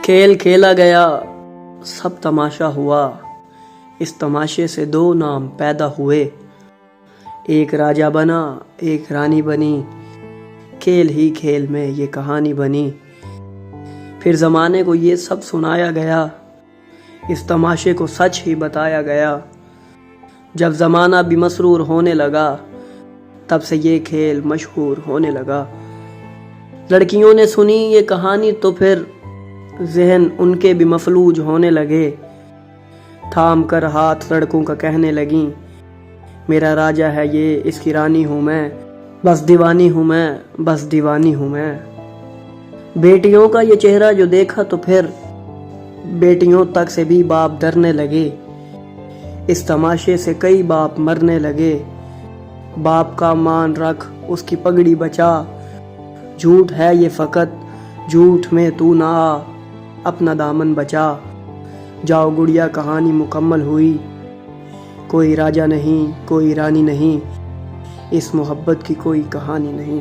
खेल खेला गया, सब तमाशा हुआ। इस तमाशे से दो नाम पैदा हुए। एक राजा बना, एक रानी बनी। खेल ही खेल में ये कहानी बनी। फिर जमाने को ये सब सुनाया गया। इस तमाशे को सच ही बताया गया। जब जमाना भी मसरूर होने लगा, तब से ये खेल मशहूर होने लगा। लड़कियों ने सुनी ये कहानी तो फिर ज़हन उनके भी मफलूज होने लगे। थाम कर हाथ लड़कों का कहने लगी, मेरा राजा है ये, इसकी रानी हूँ मैं, बस दीवानी हूँ मैं, बस दीवानी हूँ मैं। बेटियों का ये चेहरा जो देखा तो फिर बेटियों तक से भी बाप डरने लगे। इस तमाशे से कई बाप मरने लगे। बाप का मान रख, उसकी पगड़ी बचा। झूठ है ये फ़कत, झूठ में तू ना आ, अपना दामन बचा। जाओ गुड़िया, कहानी मुकम्मल हुई। कोई राजा नहीं, कोई रानी नहीं, इस मोहब्बत की कोई कहानी नहीं।